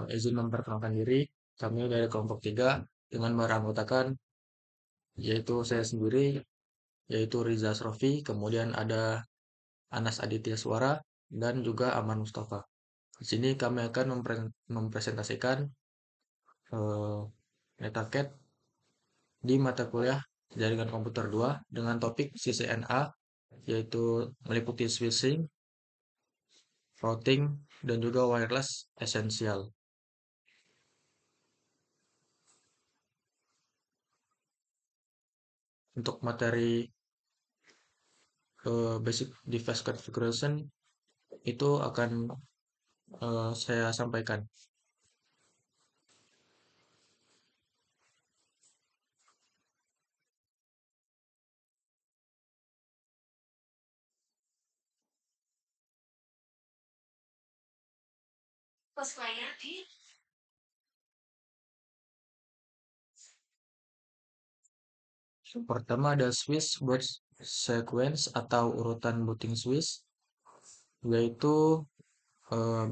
Izin memperkenalkan diri, kami dari kelompok 3 dengan beranggotakan yaitu saya sendiri, yaitu Riza Asrofi, kemudian ada Anas Aditya Suara, dan juga Aman Mustafa. Di sini kami akan mempresentasikan eh, MetaCAD di mata kuliah Jaringan Komputer 2 dengan topik CCNA, yaitu meliputi switching, routing, dan juga wireless essential. Untuk materi basic device configuration itu akan saya sampaikan. Pertama ada switch boot sequence atau urutan booting switch, yaitu uh,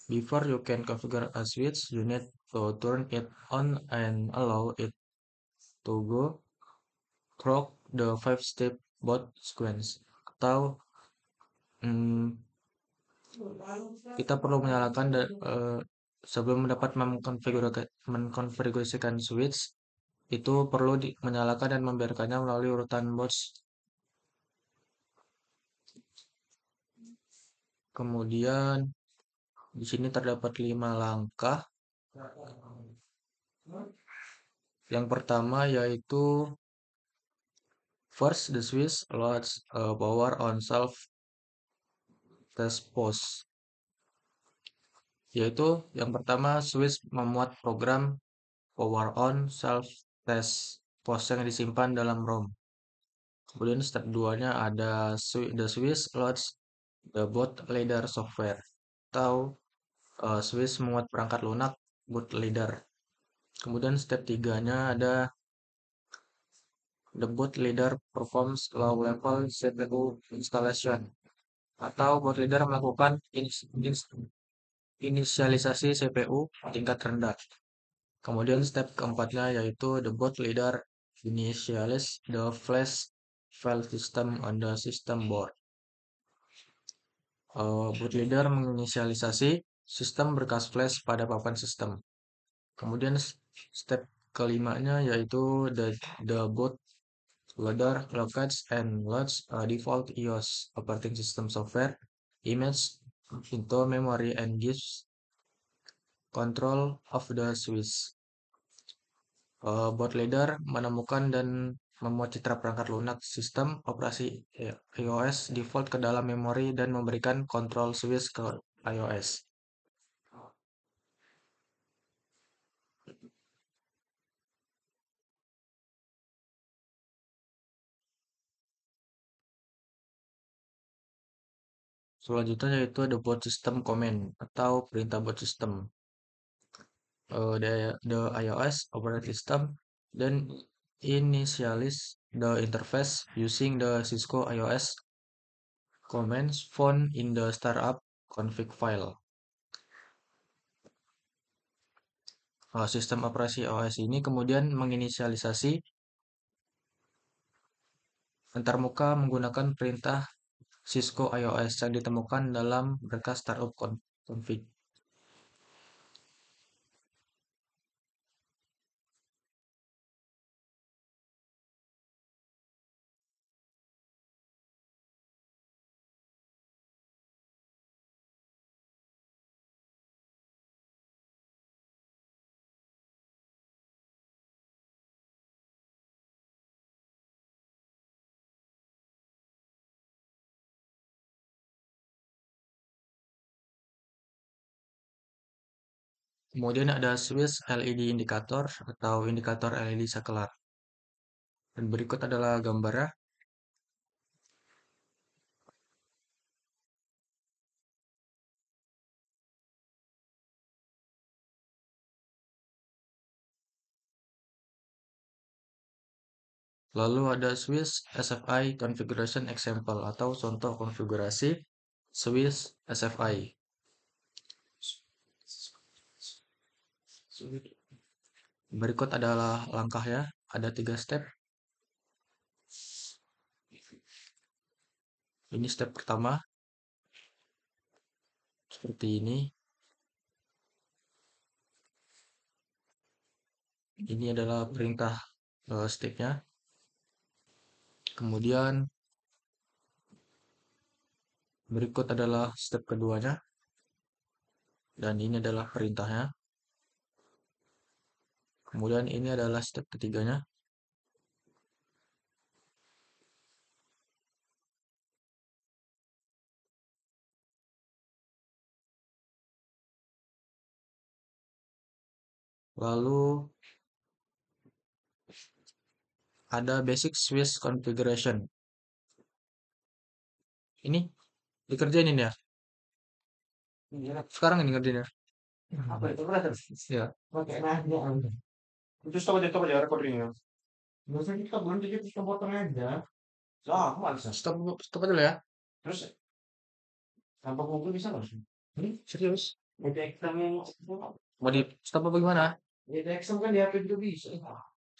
before you can configure a switch, you need to turn it on and allow it to go through the 5-step boot sequence. Atau mm, kita perlu menyalakan sebelum dapat mengkonfigurasikan switch, itu perlu menyalakan dan membiarkannya melalui urutan boot. Kemudian di sini terdapat 5 langkah. Yang pertama yaitu first the switch loads power on self test post. Yaitu yang pertama switch memuat program power on self test post yang disimpan dalam ROM. Kemudian step 2-nya ada the switch loads the bootloader software atau switch memuat perangkat lunak bootloader. Kemudian step 3-nya ada the bootloader performs low level CPU installation atau bootloader melakukan inisialisasi CPU tingkat rendah. Kemudian step keempatnya yaitu the bootloader initialize the flash file system on the system board. Bootloader menginisialisasi sistem berkas flash pada papan sistem. Kemudian step kelimanya yaitu the bootloader locates and loads a default iOS operating system software image into memory and gives control of the switch. Bootloader menemukan dan memuat citra perangkat lunak sistem operasi iOS default ke dalam memori dan memberikan kontrol switch ke iOS. Selanjutnya yaitu the boot system command atau perintah boot system. The iOS operating system then initialize the interface using the Cisco iOS commands found in the startup config file. Sistem operasi OS ini kemudian menginisialisasi antarmuka menggunakan perintah Cisco iOS yang ditemukan dalam berkas startup config. Kemudian ada switch LED indikator atau indikator LED saklar. Dan berikut adalah gambarnya. Lalu ada switch SFI configuration example atau contoh konfigurasi switch SFI. Berikut adalah langkah ya, ada 3 step. Ini step pertama, seperti ini. Ini adalah perintah stepnya. Kemudian berikut adalah step keduanya. Dan ini adalah perintahnya. Kemudian ini adalah step ketiganya. Lalu ada basic switch configuration. Ini dikerjain ini ya. Sekarang ini ngerjain ya. Apa itu terus? Ya. Pakai nanya. Terus coba aja recordingnya. Nggak usah kita belum kita potong aja. Stop, stop aja dulu ya. Terus tanpa kumpul bisa nggak? Serius? Itu exam yang mau di stop apa gimana? Itu exam kan di HP juga bisa.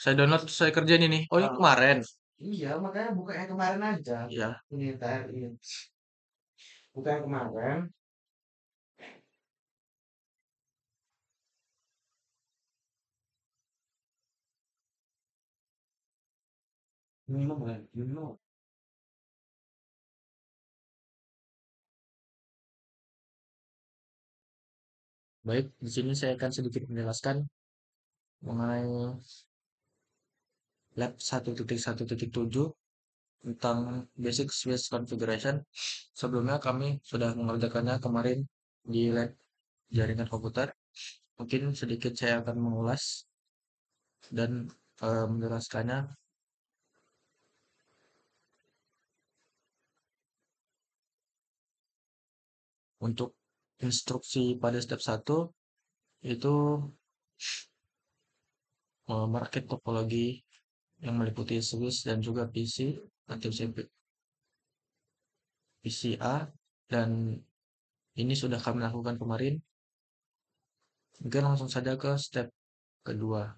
Saya download, saya kerjain ini. Oh, ini kemarin. Iya, makanya buka yang kemarin aja. Iya. Ini tadi. Buka yang kemarin. Minum kan? Minum. Baik, di sini saya akan sedikit menjelaskan mengenai lab 1.1.7 tentang basic switch configuration. Sebelumnya kami sudah mengerjakannya kemarin di lab jaringan komputer. Mungkin sedikit saya akan mengulas dan menjelaskannya. Untuk instruksi pada step 1 itu merakit topologi yang meliputi switch dan juga PC atau PCA, dan ini sudah kami lakukan kemarin. Mungkin langsung saja ke step kedua.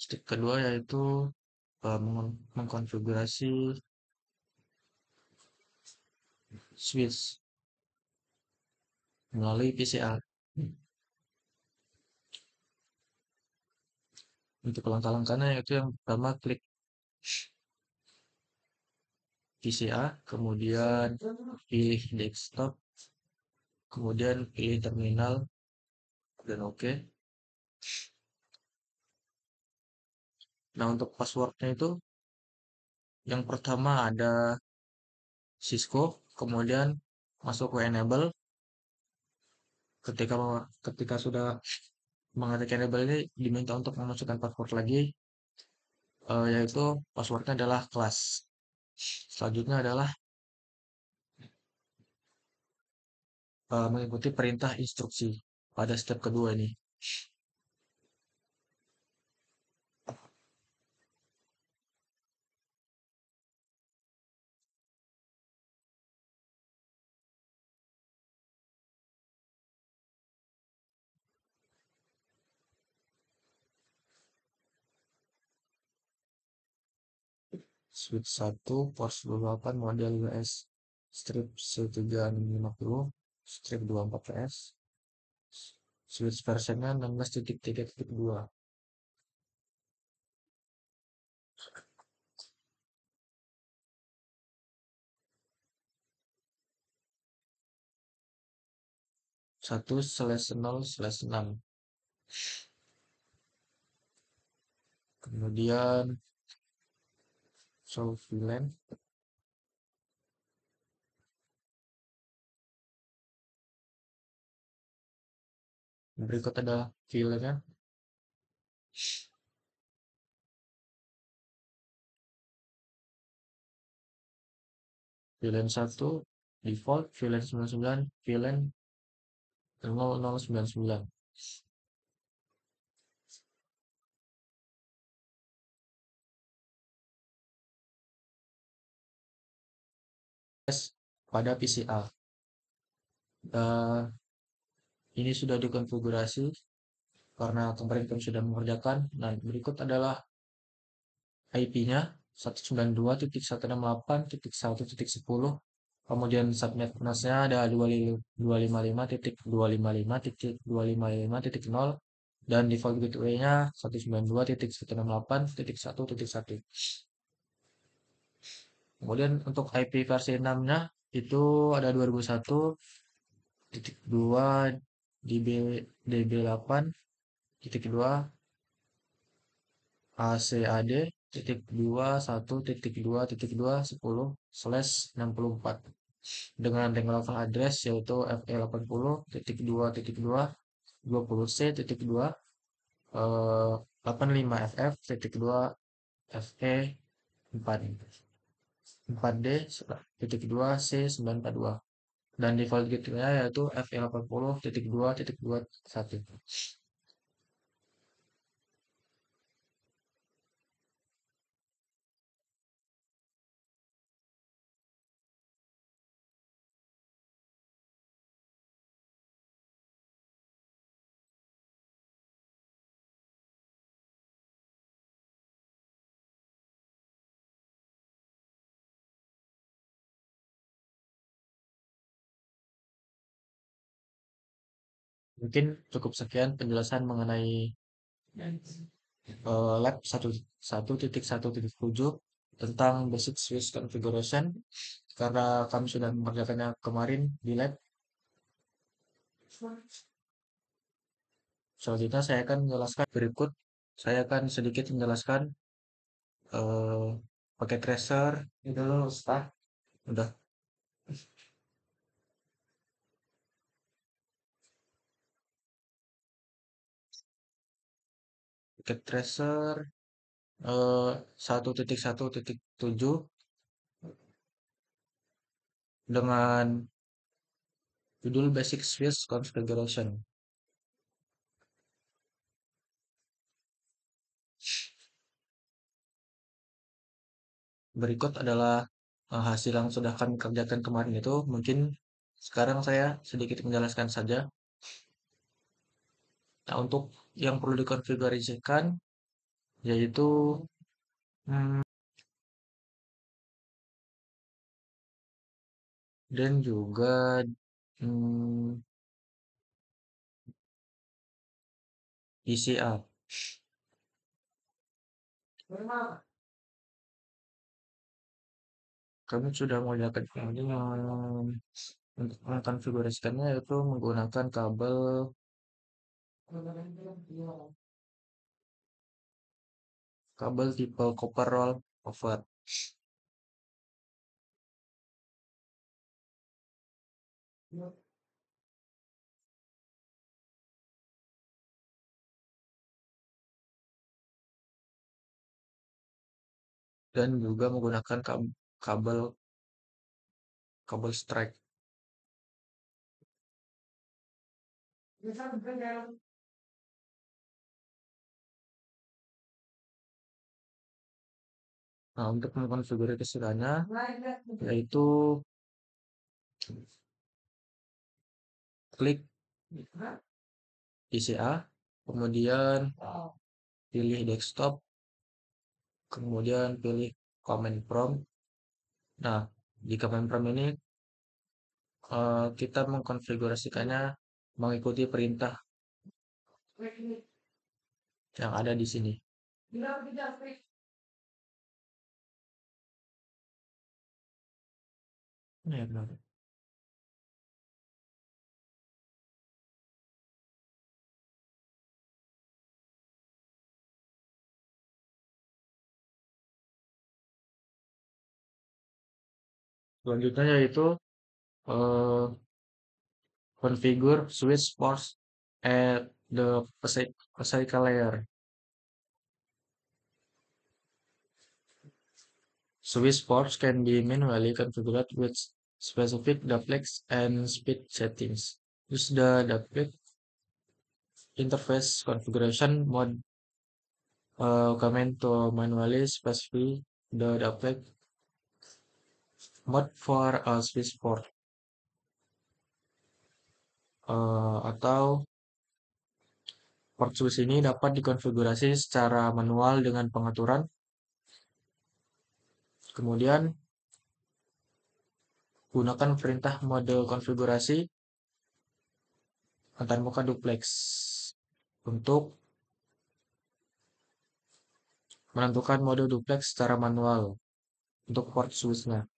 Step kedua yaitu mengkonfigurasi switch melalui PCA. Untuk langkah-langkahnya yaitu yang pertama klik PCA, kemudian pilih desktop, kemudian pilih terminal dan oke. Nah, untuk passwordnya itu yang pertama ada Cisco, kemudian masuk ke enable. Ketika ketika sudah mengetik enable ini diminta untuk memasukkan password lagi, yaitu passwordnya adalah kelas. Selanjutnya adalah mengikuti perintah instruksi pada step kedua ini. Switch 1 port 28 model US strip C3650 strip 24 PS. Switch versionnya 16.3.2. Satu slash 0 slash 6. Kemudian show VLAN. Berikut adalah VLAN-nya. VLAN 1 default, VLAN 99, VLAN 0099. pada PCA. Ini sudah dikonfigurasi karena kemarin kami sudah mengerjakan. Dan berikut adalah IP-nya 192.168.1.10. Kemudian subnet NAS-nya ada 255.255.255.0 dan default gateway-nya 192.168.1.1. Kemudian untuk IP versi 6-nya itu ada 2001.2 DB8.2 ACAD.2.1.2.2/64 dengan local address yaitu FE80.2.2.20C.2 85FF.2 FE4 4D.2 C942 dan default gateway yaitu FE80.2.2.1. Mungkin cukup sekian penjelasan mengenai lab 1.1.7 tentang basic switch configuration karena kami sudah mengerjakannya kemarin di lab. Selanjutnya saya akan menjelaskan berikut. Saya akan sedikit menjelaskan eh, pakai tracer. Ini dulu, start. Udah. Pakai tracer 1.1.7 dengan judul Basic Switch Configuration. Berikut adalah hasil yang sudah kami kerjakan kemarin itu. Mungkin sekarang saya sedikit menjelaskan saja. Nah, untuk yang perlu dikonfigurasikan yaitu hmm, dan juga hmm, ICA. Kami sudah mengerjakan ini untuk mengkonfigurasikannya yaitu menggunakan kabel tipe copper roll over dan juga menggunakan kabel kabel strike. Nah, untuk mengkonfigurasikannya yaitu klik ICA, kemudian pilih desktop, kemudian pilih command prompt. Nah, di command prompt ini kita mengkonfigurasikannya mengikuti perintah yang ada di sini. Ya, benar. Selanjutnya yaitu eh, configure switch ports at the physical layer. Switch ports can be manually configured with specific duplex and speed settings. Use the duplex interface configuration mode command to manually specify the duplex Mode for a switchboard atau port switch ini dapat dikonfigurasi secara manual dengan pengaturan. Kemudian gunakan perintah mode konfigurasi antarmuka duplex untuk menentukan mode duplex secara manual untuk port switch-nya.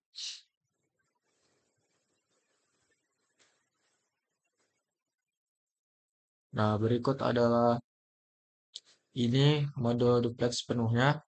Nah, berikut adalah ini mode duplex penuhnya.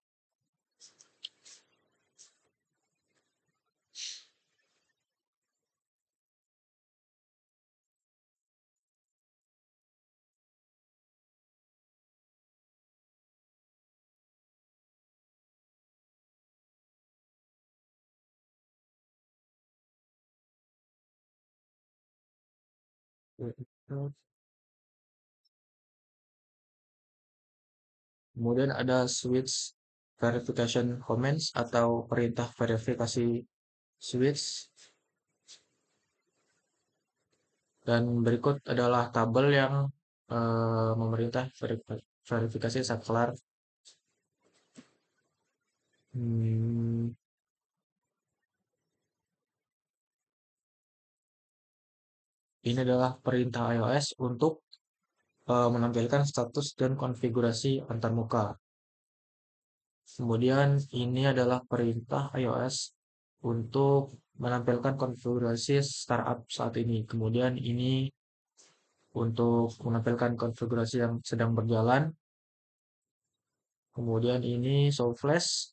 Kemudian ada switch verification commands atau perintah verifikasi switch. Dan berikut adalah tabel yang memerintah verifikasi saklar. Ini adalah perintah iOS untuk menampilkan status dan konfigurasi antarmuka. Kemudian ini adalah perintah iOS untuk menampilkan konfigurasi startup saat ini. Kemudian ini untuk menampilkan konfigurasi yang sedang berjalan. Kemudian ini show flash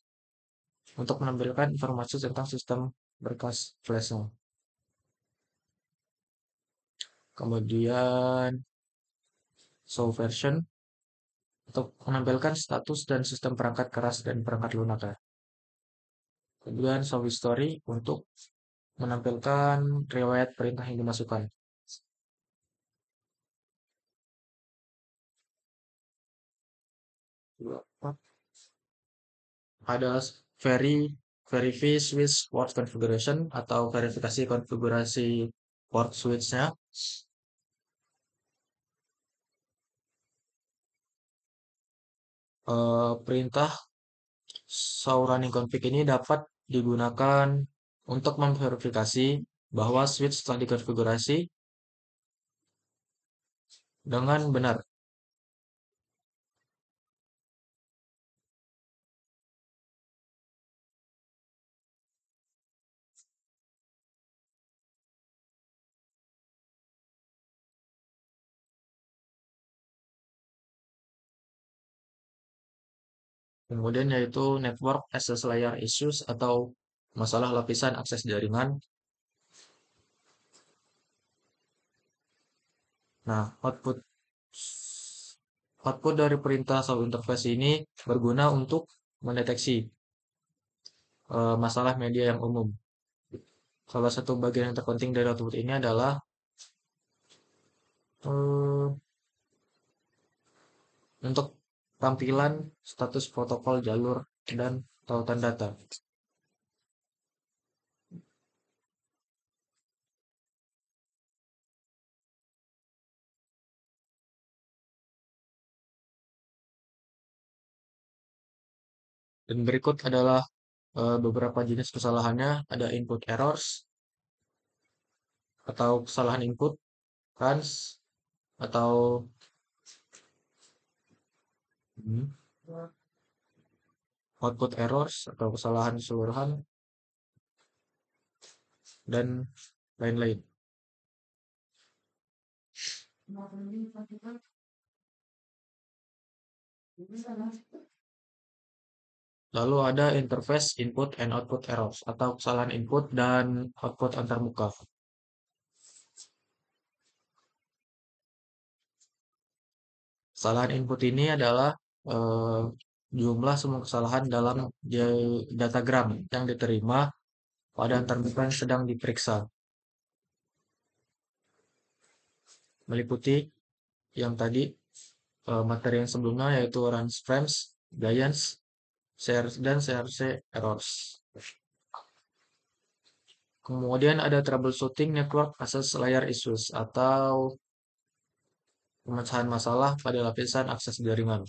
untuk menampilkan informasi tentang sistem berkas flashnya. Kemudian show version untuk menampilkan status dan sistem perangkat keras dan perangkat lunak ya. Kemudian show history untuk menampilkan riwayat perintah yang dimasukkan. Ada verify switch port configuration atau verifikasi konfigurasi port switch-nya. Perintah show running config ini dapat digunakan untuk memverifikasi bahwa switch telah dikonfigurasi dengan benar. Kemudian yaitu network access layer issues atau masalah lapisan akses jaringan. Nah, output dari perintah show interface ini berguna untuk mendeteksi masalah media yang umum. Salah satu bagian yang terpenting dari output ini adalah eh, untuk tampilan status protokol jalur dan tautan data. Dan berikut adalah beberapa jenis kesalahannya. Ada input errors atau kesalahan input, runs atau output errors atau kesalahan keseluruhan dan lain-lain. Lalu ada interface input and output errors atau kesalahan input dan output antarmuka. Kesalahan input ini adalah jumlah semua kesalahan dalam datagram yang diterima pada antarmuka yang sedang diperiksa. Meliputi yang tadi materi yang sebelumnya yaitu runs frames, Giants, dan CRC errors. Kemudian ada troubleshooting network access layer issues atau pemecahan masalah pada lapisan akses jaringan.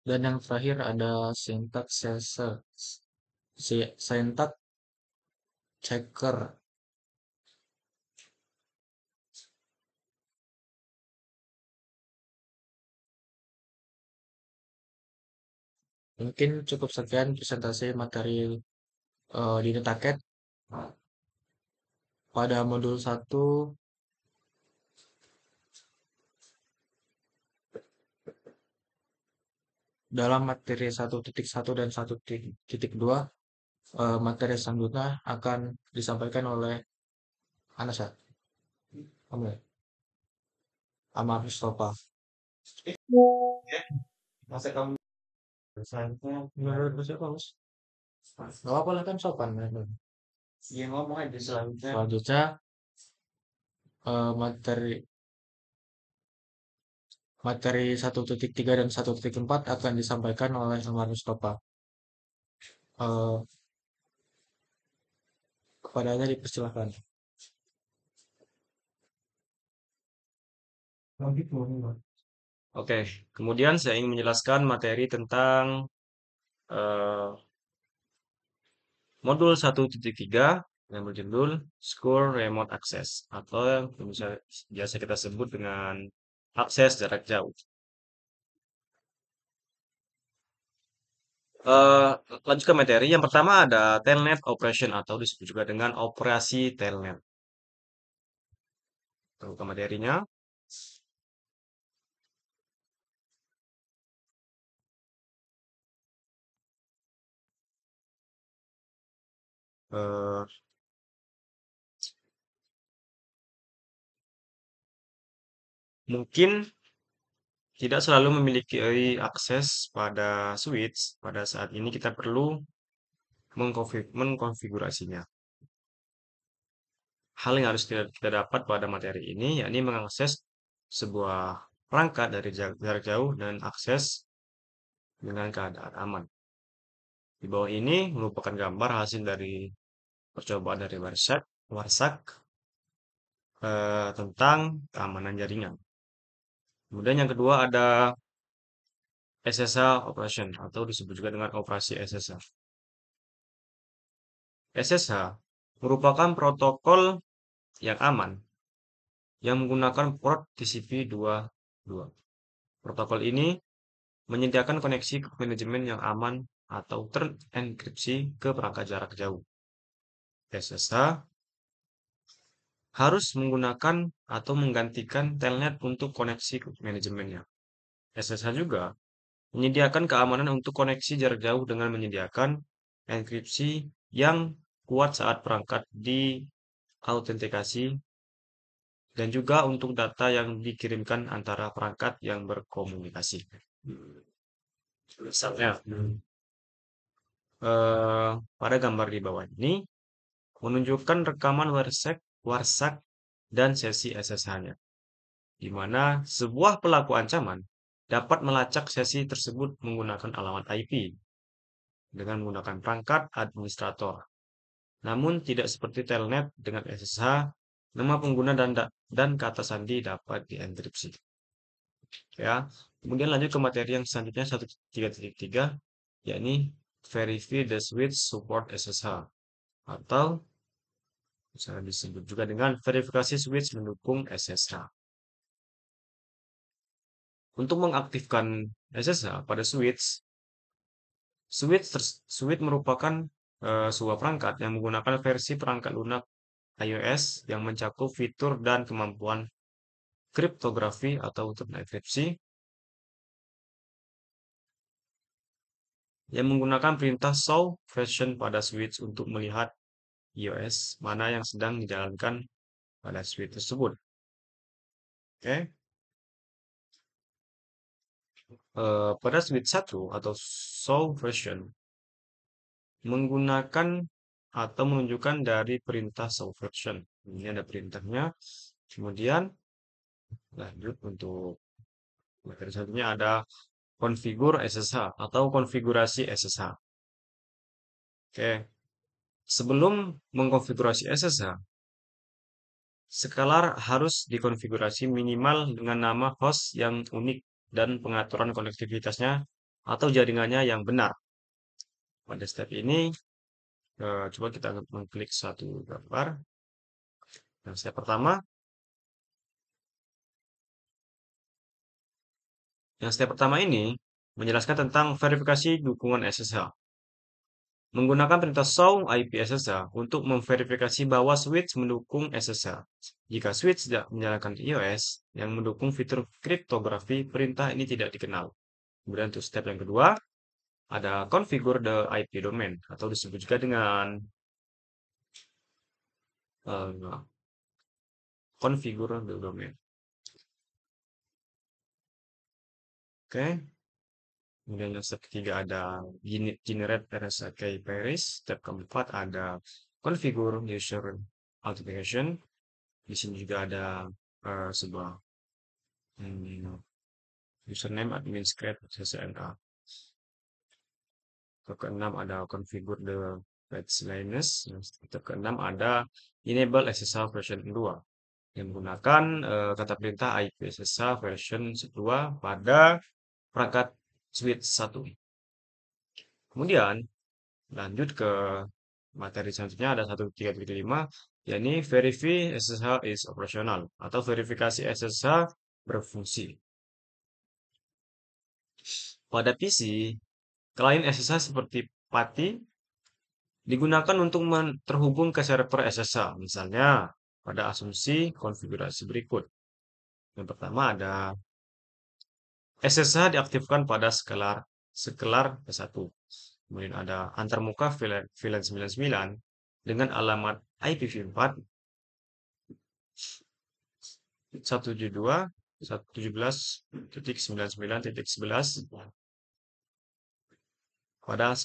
Dan yang terakhir ada syntax syntax checker. Mungkin cukup sekian presentasi materi di DataCAD pada modul 1. Dalam materi 1.1 dan 1.2, materi selanjutnya akan disampaikan oleh Anas ya, kamu ya? Sama Mustafa. Masa kamu menurut siapa, Mas? Gak apa-apa lah kan sopan. Iya ngomong aja selanjutnya. Selanjutnya materi materi 1.3 dan 1.4 akan disampaikan oleh Amar Mustafa. Eh, Kepadanya dipersilahkan. Oke, kemudian saya ingin menjelaskan materi tentang eh, modul 1.3 yang berjudul School Remote Access atau yang biasa kita sebut dengan akses jarak jauh. Eh, Lanjut ke materi. Yang pertama ada Telnet Operation atau disebut juga dengan operasi Telnet. Untuk ke materinya. eh, Mungkin tidak selalu memiliki akses pada switch. Pada saat ini kita perlu mengkonfigurasinya. Hal yang harus kita dapat pada materi ini, yakni mengakses sebuah perangkat dari jarak jauh dan akses dengan keadaan aman. Di bawah ini merupakan gambar hasil dari percobaan dari Warsak tentang keamanan jaringan. Kemudian yang kedua ada SSH operation atau disebut juga dengan operasi SSH. SSH merupakan protokol yang aman yang menggunakan port TCP/2. Protokol ini menyediakan koneksi ke manajemen yang aman atau terenkripsi ke perangkat jarak jauh. SSH harus menggunakan atau menggantikan telnet untuk koneksi ke manajemennya. SSH juga menyediakan keamanan untuk koneksi jarak jauh dengan menyediakan enkripsi yang kuat saat perangkat diautentikasi dan juga untuk data yang dikirimkan antara perangkat yang berkomunikasi. Misalnya, pada gambar di bawah ini menunjukkan rekaman warsak dan sesi SSH-nya, di mana sebuah pelaku ancaman dapat melacak sesi tersebut menggunakan alamat IP dengan menggunakan perangkat administrator. Namun tidak seperti telnet dengan SSH, nama pengguna dan kata sandi dapat dienkripsi. Ya, kemudian lanjut ke materi yang selanjutnya 1.3.3, yakni Verify the Switch Support SSH atau bisa disebut juga dengan verifikasi switch mendukung SSH. Untuk mengaktifkan SSH pada switch merupakan sebuah perangkat yang menggunakan versi perangkat lunak iOS yang mencakup fitur dan kemampuan kriptografi atau enkripsi yang menggunakan perintah show version pada switch untuk melihat iOS mana yang sedang dijalankan pada switch tersebut. Oke. Pada switch 1 atau show version menggunakan atau menunjukkan dari perintah show version. Ini ada perintahnya. Kemudian lanjut untuk materi selanjutnya ada konfigur SSH atau konfigurasi SSH. Oke. Sebelum mengkonfigurasi SSH, Scalar harus dikonfigurasi minimal dengan nama host yang unik dan pengaturan konektivitasnya atau jaringannya yang benar. Pada step ini, coba kita mengklik satu gambar. Yang step pertama ini menjelaskan tentang verifikasi dukungan SSH. Menggunakan perintah show IP SSH untuk memverifikasi bahwa switch mendukung SSH. Jika switch tidak menjalankan iOS yang mendukung fitur kriptografi, perintah ini tidak dikenal. Kemudian untuk step yang kedua, ada configure the IP domain atau disebut juga dengan configure the domain. Oke. Kemudian yang step ketiga ada generate RSA key pairs. Step keempat ada configure user authentication. Di sini juga ada sebuah username admin secret CCNA. Step keenam ada configure the patch liveness. Step keenam ada enable SSH version 2 yang menggunakan kata perintah IP SSH version 2 pada perangkat switch 1. Kemudian lanjut ke materi selanjutnya ada 1.3.5 yakni verify SSH is operational atau verifikasi SSH berfungsi. Pada PC, klien SSH seperti PATI digunakan untuk terhubung ke server SSH. Misalnya pada asumsi konfigurasi berikut. Yang pertama ada SSH diaktifkan pada skelar P1. Kemudian ada antarmuka VLAN 99 dengan alamat IPv4 172.117.99.11 pada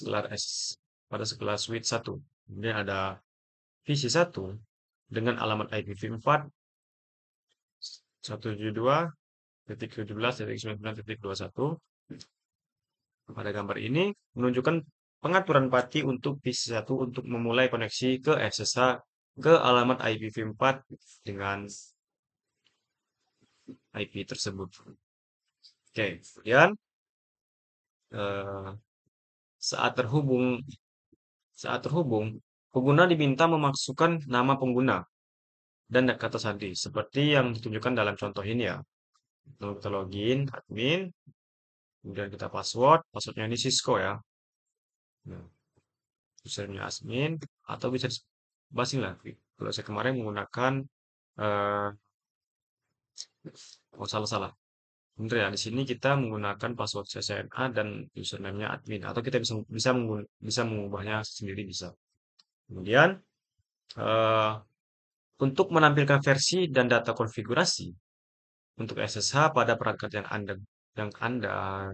skelar switch 1. Kemudian ada VC1 dengan alamat IPv4 172.17.99.21. Pada gambar ini menunjukkan pengaturan PATI untuk PC1 untuk memulai koneksi ke SSH ke alamat IPv4 dengan IP tersebut. Oke, kemudian saat terhubung, pengguna diminta memasukkan nama pengguna dan kata sandi seperti yang ditunjukkan dalam contoh ini ya. Lalu kita login admin, kemudian kita passwordnya ini Cisco ya. Nah, username admin atau bisa basing lah. Kalau saya kemarin menggunakan salah. Bener ya, di sini kita menggunakan password CCNA dan username-nya admin atau kita bisa mengubahnya sendiri bisa. Kemudian untuk menampilkan versi dan data konfigurasi untuk SSH pada perangkat yang Anda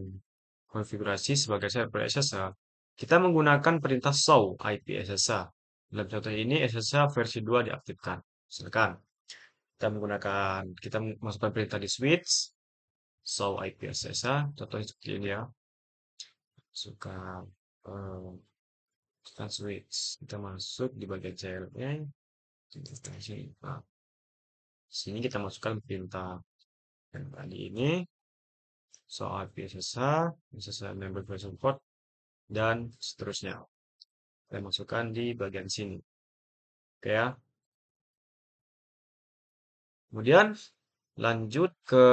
konfigurasi sebagai server SSH, kita menggunakan perintah show IP SSH. Dalam contoh ini SSH versi 2 diaktifkan. Silakan kita masukkan perintah di switch show IP SSH, contohnya seperti ini ya. Masukkan switch, kita masuk di bagian CLE. Sini kita masukkan perintah yang tadi ini soal IP SSH member version port dan seterusnya. Saya masukkan di bagian sini. Oke ya. Kemudian lanjut ke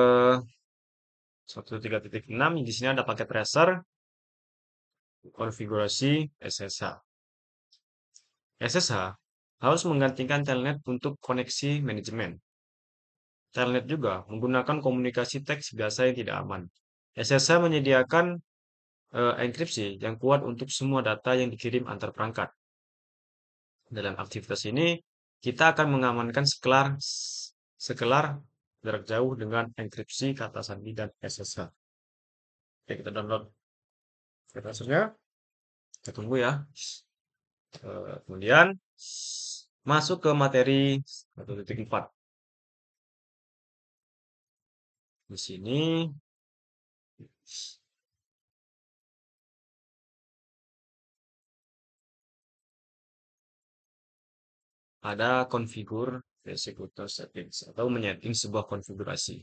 1.3.6. Di sini ada paket tracer konfigurasi SSH. SSH harus menggantikan telnet untuk koneksi manajemen. Telnet juga menggunakan komunikasi teks biasa yang tidak aman. SSH menyediakan enkripsi yang kuat untuk semua data yang dikirim antar perangkat. Dalam aktivitas ini, kita akan mengamankan sekelar jarak jauh dengan enkripsi kata sandi dan SSH. Oke, kita download filenya. Kita tunggu ya. Kemudian masuk ke materi 1.4. Di sini ada konfigur executor settings atau menyeting sebuah konfigurasi.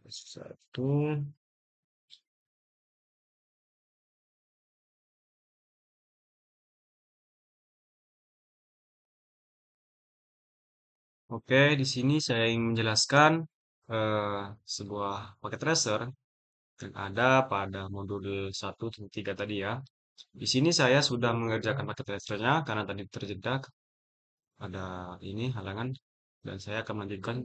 Satu. Oke, di sini saya ingin menjelaskan sebuah paket tracer yang ada pada modul 1.3 tadi ya. Di sini saya sudah mengerjakan paket tracernya karena tadi terjeda ada ini halangan dan saya akan melanjutkan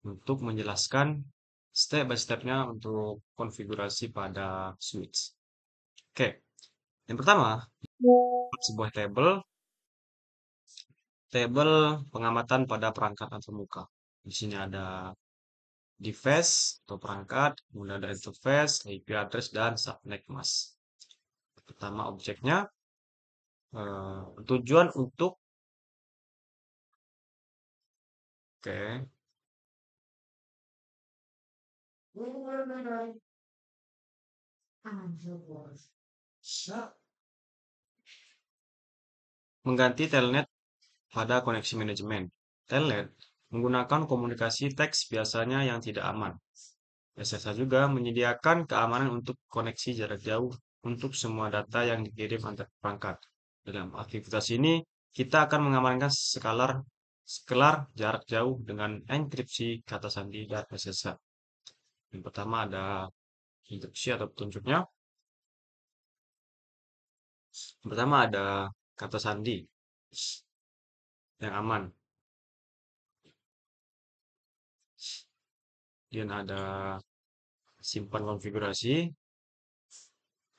untuk menjelaskan step by stepnya untuk konfigurasi pada switch. Oke, yang pertama sebuah tabel pengamatan pada perangkat antarmuka. Di sini ada device atau perangkat, kemudian ada interface, IP address, dan subnet mask. Pertama objeknya tujuan untuk oke mengganti telnet pada koneksi manajemen. Telnet menggunakan komunikasi teks biasanya yang tidak aman. SSH juga menyediakan keamanan untuk koneksi jarak jauh untuk semua data yang dikirim antar perangkat. Dalam aktivitas ini, kita akan mengamankan skelar jarak jauh dengan enkripsi kata sandi dan SSH. Yang pertama ada instruksi atau petunjuknya. Yang pertama ada kata sandi yang aman. Kemudian ada simpan konfigurasi.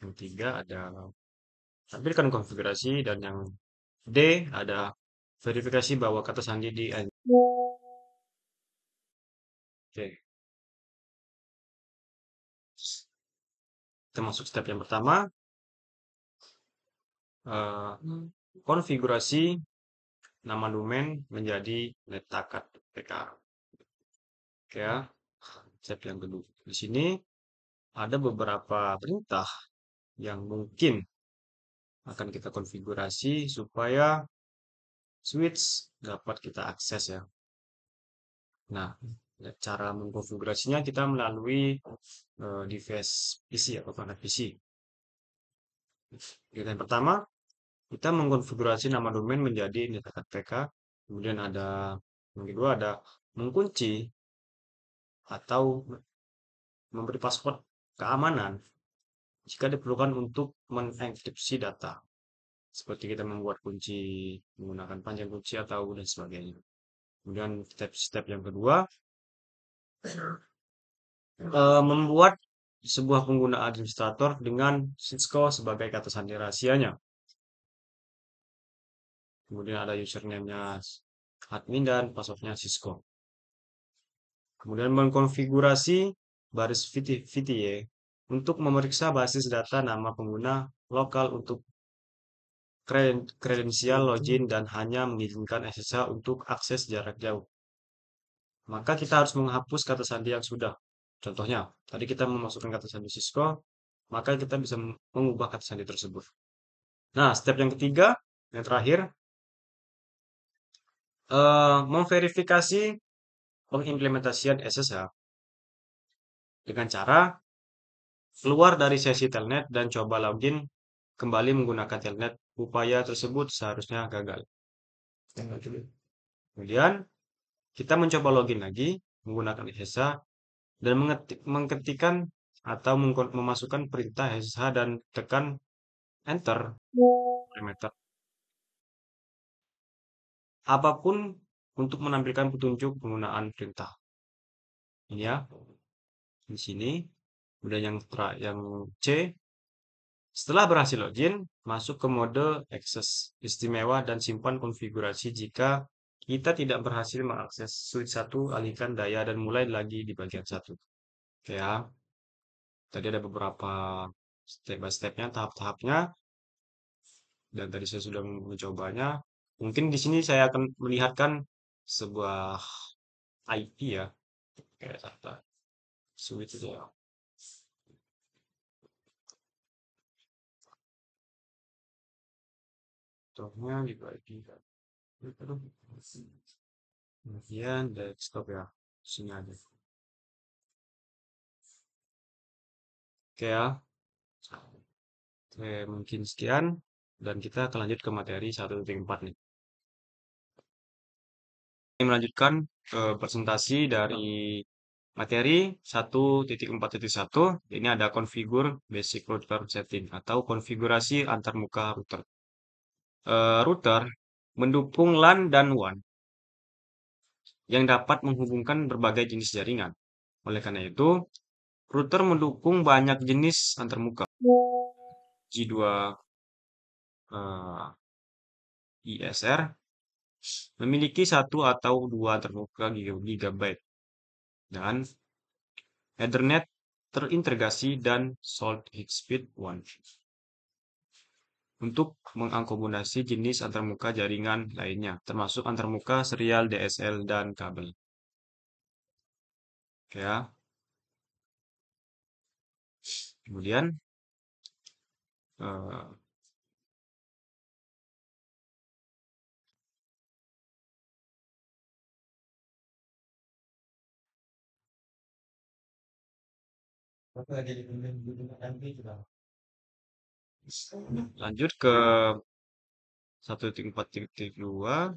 Yang tiga ada tampilkan konfigurasi. Dan yang D ada verifikasi bahwa kata sandi di Oke, kita masuk step yang pertama. Konfigurasi nama domain menjadi netAkat.pk. Oke ya, step yang kedua. Di sini ada beberapa perintah yang mungkin akan kita konfigurasi supaya switch dapat kita akses ya. Nah, cara mengkonfigurasinya kita melalui device PC atau perangkat PC. Yang pertama, kita mengkonfigurasi nama domain menjadi netAkat.pk. Kemudian ada yang kedua ada mengunci atau memberi password keamanan jika diperlukan untuk mengenkripsi data. Seperti kita membuat kunci menggunakan panjang kunci atau dan sebagainya. Kemudian step yang kedua, membuat sebuah pengguna administrator dengan Cisco sebagai kata sandi rahasianya. Kemudian ada username-nya admin dan passwordnya Cisco. Kemudian mengkonfigurasi baris VTY untuk memeriksa basis data nama pengguna lokal untuk kredensial login dan hanya mengizinkan SSH untuk akses jarak jauh. Maka kita harus menghapus kata sandi yang sudah. Contohnya, tadi kita memasukkan kata sandi Cisco, maka kita bisa mengubah kata sandi tersebut. Nah, step yang ketiga, yang terakhir, memverifikasi pengimplementasian SSH dengan cara keluar dari sesi telnet dan coba login kembali menggunakan telnet. Upaya tersebut seharusnya gagal. Kemudian kita mencoba login lagi menggunakan SSH dan mengetikkan atau memasukkan perintah SSH dan tekan enter parameter. apapun untuk menampilkan petunjuk penggunaan perintah. Ini ya, di sini. Kemudian yang C, setelah berhasil login, masuk ke mode akses istimewa dan simpan konfigurasi jika kita tidak berhasil mengakses switch 1, alihkan daya dan mulai lagi di bagian 1. Oke ya, tadi ada beberapa step by step-nya, tahap-tahapnya, dan tadi saya sudah mencobanya. Mungkin di sini saya akan melihatkan sebuah IP ya, kayak kata switch itu ya. Contohnya dibagi. Kemudian desktop ya, sini ada. Oke ya, oke, mungkin sekian dan kita akan lanjut ke materi 1.4 nih. Ini melanjutkan ke presentasi dari materi 1.4.1. Ini ada configure basic router setting atau konfigurasi antarmuka router. Router mendukung LAN dan WAN yang dapat menghubungkan berbagai jenis jaringan. Oleh karena itu, router mendukung banyak jenis antarmuka. G2 ISR memiliki satu atau dua antarmuka gigabyte dan Ethernet terintegrasi dan Salt Heat Speed 1 untuk mengakomodasi jenis antarmuka jaringan lainnya, termasuk antarmuka serial DSL dan kabel. Oke ya. Kemudian eh, lanjut ke 1.4.2.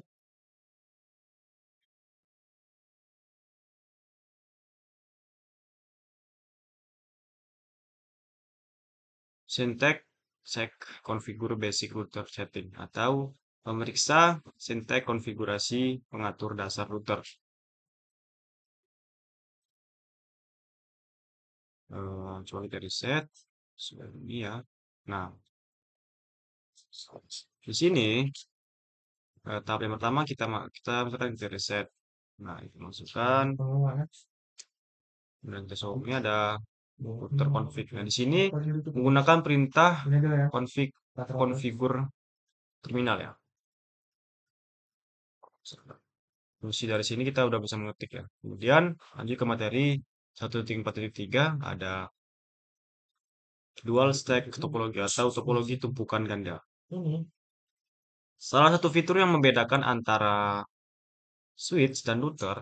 Syntax check configure basic router setting atau memeriksa syntax konfigurasi pengatur dasar router. Coba kita reset ini ya. Nah, di sini tahap yang pertama kita misalkan kita reset. Nah, itu masukkan dan kita show ini ada router config. Nah, di sini menggunakan perintah configure terminal ya. Fungsi dari sini kita udah bisa mengetik ya. Kemudian lanjut ke materi 1.4.3 ada dual stack topologi atau topologi tumpukan ganda. Salah satu fitur yang membedakan antara switch dan router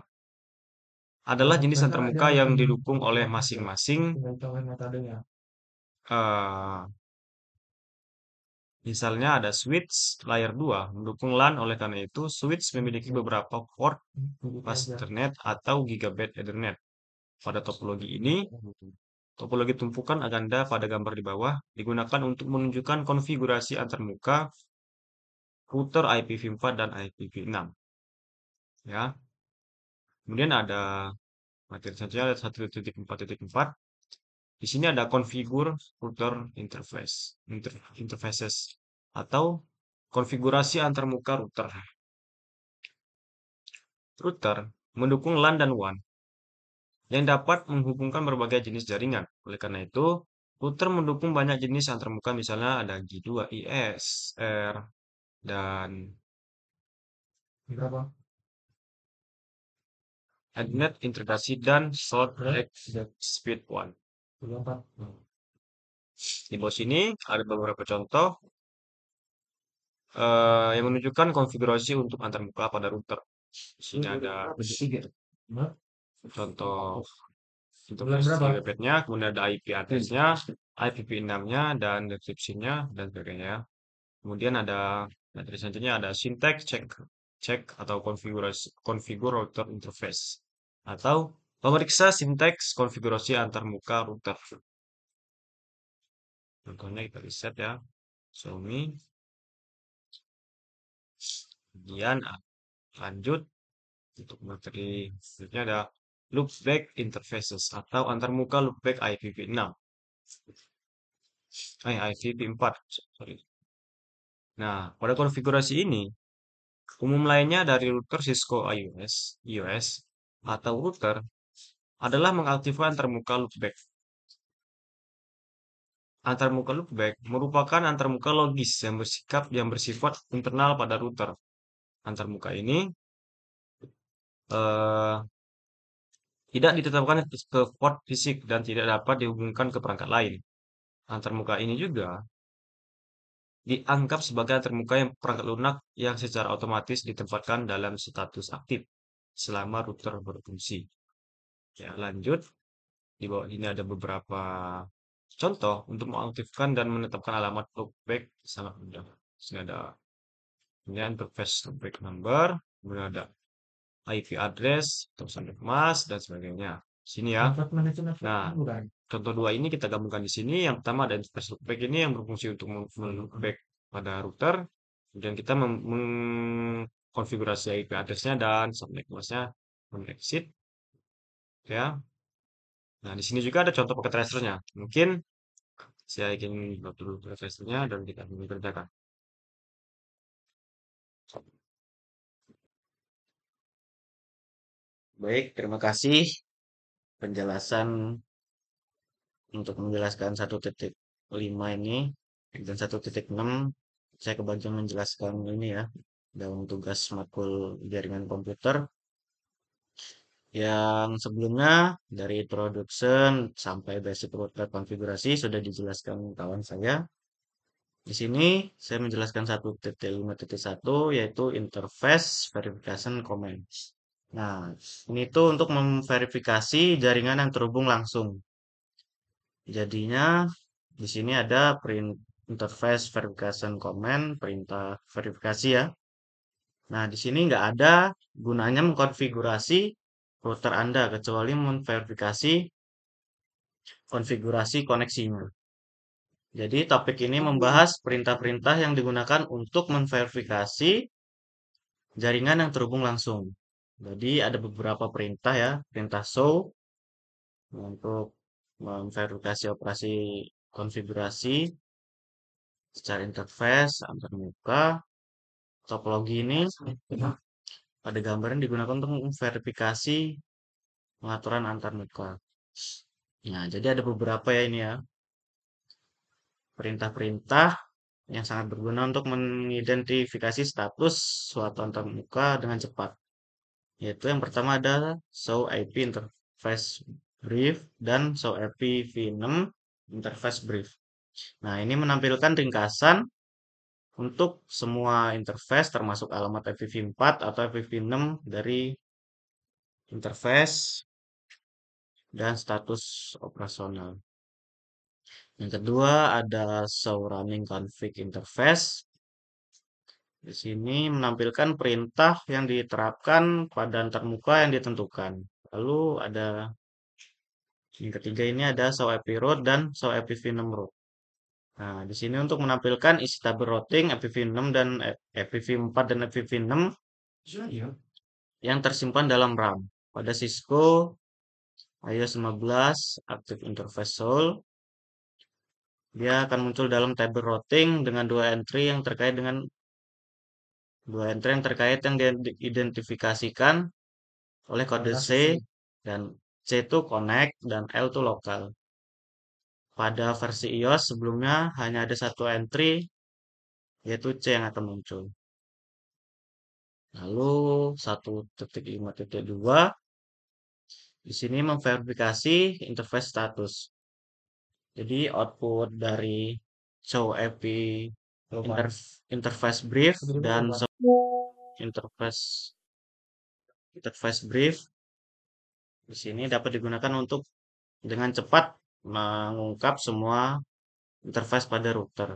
adalah jenis antarmuka yang didukung oleh masing-masing. Misalnya ada switch layer 2 mendukung LAN, oleh karena itu switch memiliki beberapa port bus Ethernet atau gigabit Ethernet. Pada topologi ini, topologi tumpukan ganda pada gambar di bawah digunakan untuk menunjukkan konfigurasi antarmuka router IPv4 dan IPv6. Ya. Kemudian ada materi saja 1.4.4. Di sini ada configure router interfaces atau konfigurasi antarmuka router. Router mendukung LAN dan WAN yang dapat menghubungkan berbagai jenis jaringan. Oleh karena itu, router mendukung banyak jenis antarmuka, misalnya ada G2 ISR dan Ethernet integrasi dan Short Speed 1. Di bawah sini ada beberapa contoh yang menunjukkan konfigurasi untuk antarmuka pada router. Di sini ada contoh interface gigabitnya, kemudian ada IP address-nya, IPv6-nya, dan deskripsinya, dan sebagainya. Kemudian ada materi selanjutnya ada syntax check atau configure router interface atau memeriksa sinteks konfigurasi antarmuka router. Contohnya kita reset ya, show me. Kemudian Lanjut, untuk materi selanjutnya ada loopback interfaces atau antarmuka loopback IPv6. IPv4, sorry. Nah, pada konfigurasi ini, umum lainnya dari router Cisco iOS atau router adalah mengaktifkan antarmuka loopback. Antarmuka loopback merupakan antarmuka logis yang bersifat internal pada router. Antarmuka ini eh, tidak ditetapkan ke port fisik dan tidak dapat dihubungkan ke perangkat lain. Antarmuka ini juga dianggap sebagai antarmuka yang perangkat lunak yang secara otomatis ditempatkan dalam status aktif selama router berfungsi. Ya, lanjut. Di bawah ini ada beberapa contoh untuk mengaktifkan dan menetapkan alamat loopback sangat mudah. Di sini ada ini interface loopback number, kemudian ada IP address, pesan mas, dan sebagainya. Sini ya. Nah, contoh dua ini kita gabungkan di sini. Yang pertama ada interface loopback ini yang berfungsi untuk loopback pada router. Kemudian kita mengkonfigurasi IP address-nya dan subnet mask-nya exit ya. Nah, di sini juga ada contoh paket tracernya. Mungkin saya ingin buat dulu paket tracernya dan kita mengerjakan. Baik, terima kasih penjelasan untuk menjelaskan 1.5 ini dan 1.6. Saya kebagian menjelaskan ini ya dalam tugas matkul jaringan komputer. Yang sebelumnya dari introduction sampai basic router konfigurasi sudah dijelaskan kawan saya. Di sini saya menjelaskan 1.5.1 yaitu interface verification command. Nah, ini tuh untuk memverifikasi jaringan yang terhubung langsung. Jadinya di sini ada interface verification command, perintah verifikasi ya. Nah, di sini nggak ada gunanya mengkonfigurasi router Anda kecuali memverifikasi konfigurasi koneksinya. Jadi topik ini membahas perintah-perintah yang digunakan untuk memverifikasi jaringan yang terhubung langsung. Jadi ada beberapa perintah ya, perintah show untuk memverifikasi operasi konfigurasi secara interface antarmuka. Topologi ini pada gambaran digunakan untuk memverifikasi pengaturan antarmuka. Nah, jadi ada beberapa ya ini ya, perintah-perintah yang sangat berguna untuk mengidentifikasi status suatu antarmuka dengan cepat. Yaitu yang pertama ada show IP interface brief dan show IP v6 interface brief. Nah, ini menampilkan ringkasan untuk semua interface termasuk alamat IPv4 atau IPv6 dari interface dan status operasional. Yang kedua ada show running config interface. Di sini menampilkan perintah yang diterapkan pada antarmuka yang ditentukan. Lalu ada yang ketiga ini ada show IP route dan show IPv6 route. Nah, di sini untuk menampilkan isi tabel routing IPv6 dan IPv4 dan IPv6 yang tersimpan dalam RAM. Pada Cisco iOS 15 Active Interface Soul, dia akan muncul dalam tabel routing dengan dua entry yang terkait yang diidentifikasikan oleh kode C dan C itu connect dan L itu lokal. Pada versi iOS sebelumnya hanya ada satu entry yaitu C yang akan muncul. Lalu 1.5.2 di sini memverifikasi interface status. Jadi output dari show IP interface brief dan show interface brief di sini dapat digunakan untuk dengan cepat mengungkap semua interface pada router.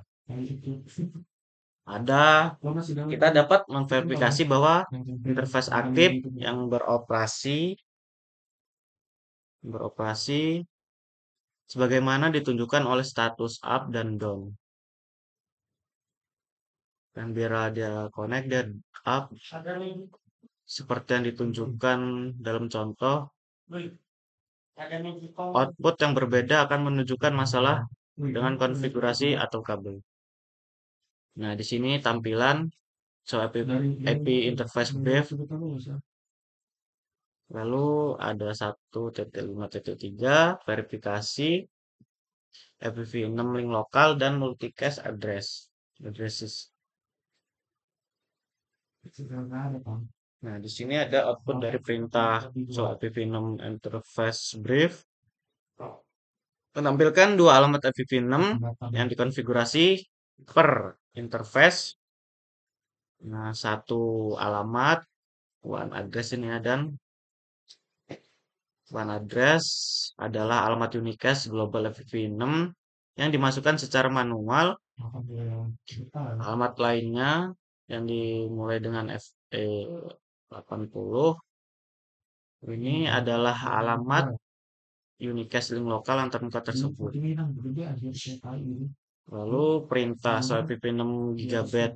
Kita dapat memverifikasi bahwa interface aktif yang beroperasi sebagaimana ditunjukkan oleh status up dan down. Dan biar dia connect dan up seperti yang ditunjukkan dalam contoh, output yang berbeda akan menunjukkan masalah dengan konfigurasi atau kabel. Nah, di sini tampilan IP interface brief. Lalu ada 1.5.3 verifikasi IPv6 link lokal dan multicast addresses. Nah, di sini ada output dari perintah IPv6 interface brief menampilkan dua alamat IPv6 yang dikonfigurasi per interface. Nah, satu alamat WAN address ini ya, dan WAN address adalah alamat unicast global IPv6 yang dimasukkan secara manual. Alamat lainnya yang dimulai dengan FE80 ini adalah alamat unicast link lokal antarmuka tersebut. Lalu perintah IPv6 gigabit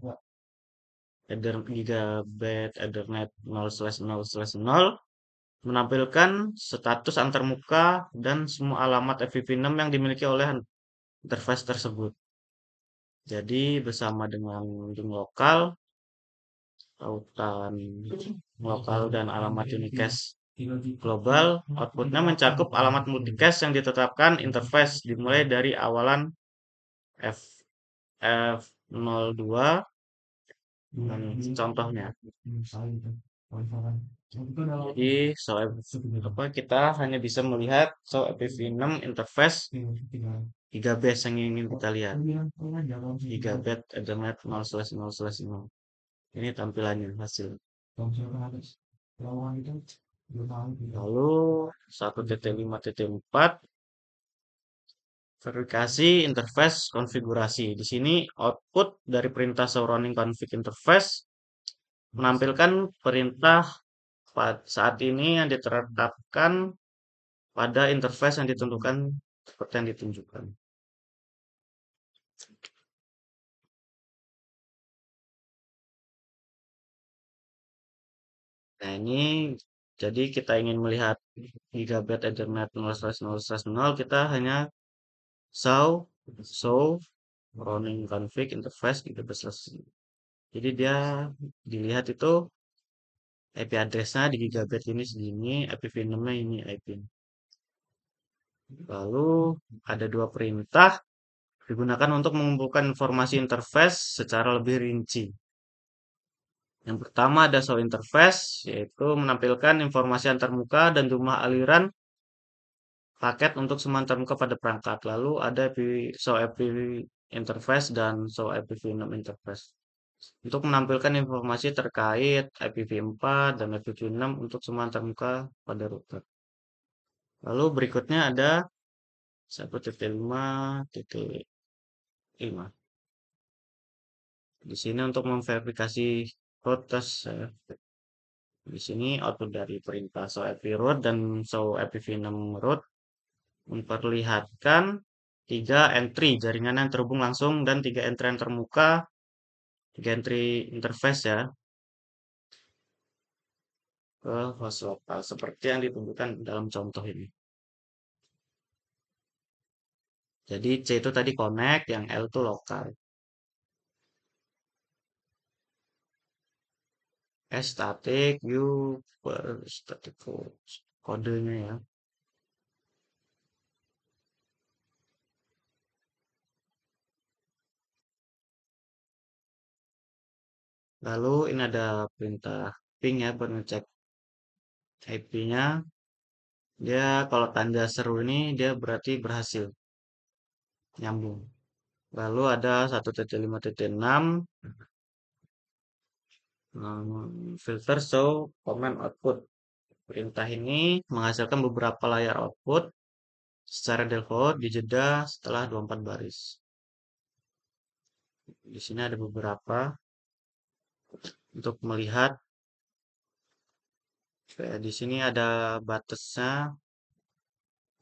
Ethernet 0/0/0 menampilkan status antarmuka dan semua alamat IPv6 yang dimiliki oleh interface tersebut. Jadi bersama dengan link lokal, tautan lokal dan alamat unicast global, outputnya mencakup alamat multicast yang ditetapkan interface dimulai dari awalan F02 dan contohnya. Jadi kita hanya bisa melihat IPv6 interface gigabit yang ingin kita lihat. Gigabit Ethernet 0/0/0. Ini tampilannya hasil. Lalu 1.5.4 verifikasi interface konfigurasi. Di sini output dari perintah surrounding config interface menampilkan perintah saat ini yang diterapkan pada interface yang ditentukan seperti yang ditunjukkan. Nah, ini jadi kita ingin melihat gigabit Ethernet 0/0/0, kita hanya show running config interface gigabit selesai. Jadi dia dilihat itu IP address-nya di gigabit ini segini, IPv6-nya ini IP. Lalu ada dua perintah digunakan untuk mengumpulkan informasi interface secara lebih rinci. Yang pertama ada show interface, yaitu menampilkan informasi antarmuka dan jumlah aliran paket untuk semua antarmuka pada perangkat. Lalu ada show IP interface dan show IPv6 interface untuk menampilkan informasi terkait IPv4 dan IPv6 untuk semua antarmuka pada router. Lalu berikutnya ada 1.5.5. Di sini untuk memverifikasi routes. Di sini output dari perintah show IP route dan show IPv6 route memperlihatkan 3 entry jaringan yang terhubung langsung dan 3 entry yang termuka, 3 entry interface ya, ke host lokal seperti yang ditunjukkan dalam contoh ini. Jadi C itu tadi connect, yang L itu lokal. S static, U per static kodenya ya. Lalu ini ada perintah ping ya buat ngecek IP-nya. Dia kalau tanda seru ini dia berarti berhasil nyambung. Lalu ada 1.5.6 filter show command output. Perintah ini menghasilkan beberapa layar output secara default di jeda setelah 24 baris. Di sini ada beberapa untuk melihat. Di sini ada batasnya,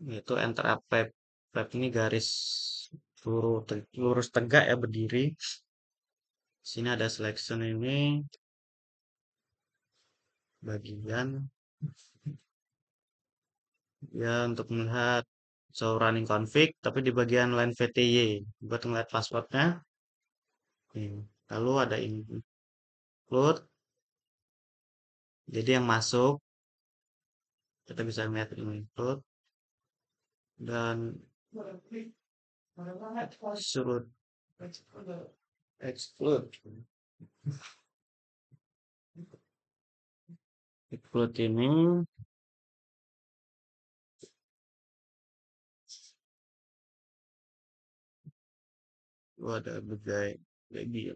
yaitu enter pipe. Pipe ini garis lurus tegak ya, berdiri. Di sini ada selection ini. bagian ya untuk melihat show running config, tapi di bagian line VTY buat ngeliat passwordnya. Lalu ada include, jadi yang masuk kita bisa lihat include dan suruh exclude. Include ini ada berbagai lagi ya.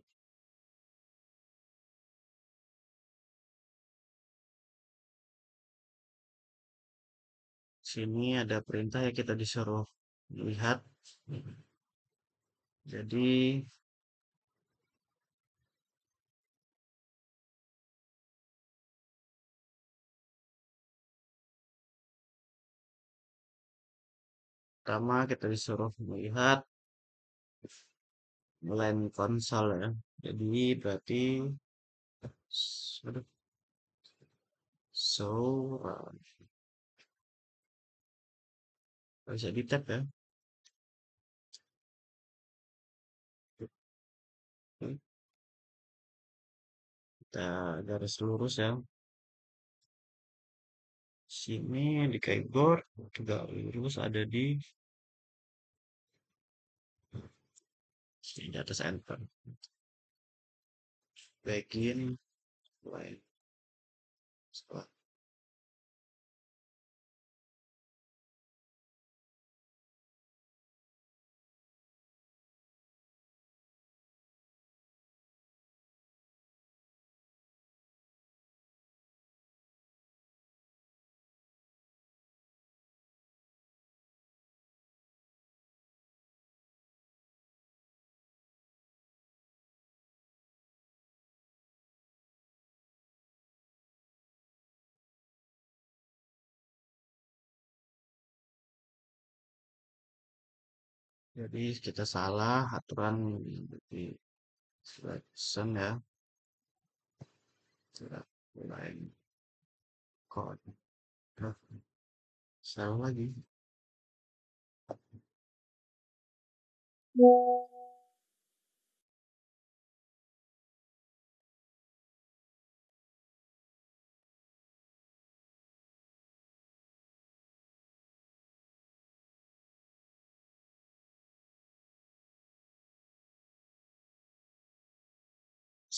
Sini ada perintah ya, kita disuruh lihat. Jadi pertama kita disuruh melihat line konsol ya. Jadi berarti aduh, so bisa di tab ya. Kita garis lurus ya. Sini di keyboard juga lurus ada di sini di atas enter. Begin line. Jadi kita salah aturan di selection ya. Tidak line code. Nah, salah lagi.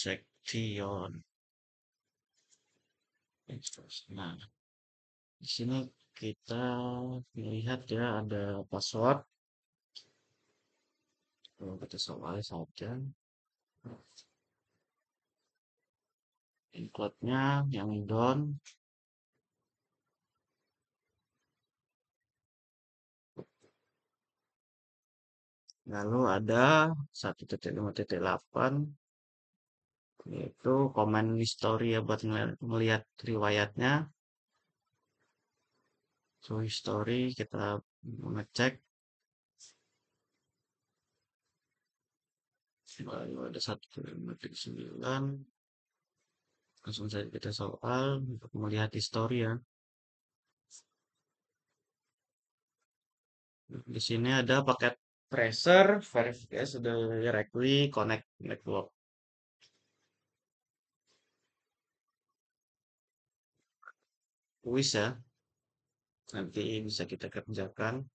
Section. Nah, di sini kita lihat ya ada password. Kalau kita soal saja. Include-nya yang down. Lalu ada 1.5.8 yaitu comment history ya buat melihat riwayatnya. So history kita mengecek. Lalu ada 1.9. Langsung saja kita soal untuk melihat history ya. Di sini ada paket tracer, verification directly, connect network. Wis ya, nanti bisa kita kerjakan.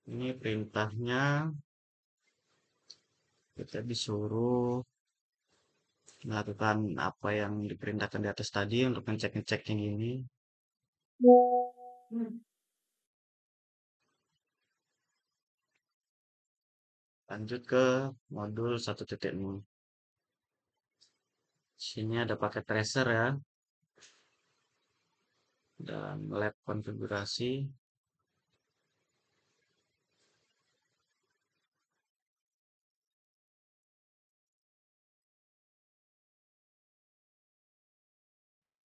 Ini perintahnya, kita disuruh melakukan apa yang diperintahkan di atas tadi untuk ngecek-ngecek yang ini. Lanjut ke modul 1.0. Sini ada paket tracer ya, dan lab konfigurasi.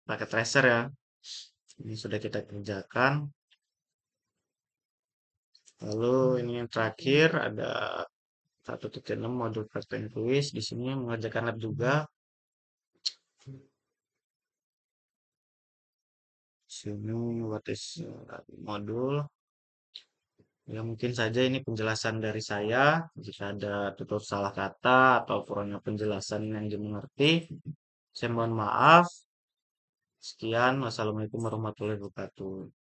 Paket tracer ya, ini sudah kita kerjakan. Lalu ini yang terakhir ada 1.6 modul praktek quiz. Di sini mengerjakan lab juga. sini what is modul. Ya mungkin saja ini penjelasan dari saya. Jika ada tutur salah kata atau kurangnya penjelasan yang dimengerti, saya mohon maaf. Sekian, wassalamualaikum warahmatullahi wabarakatuh.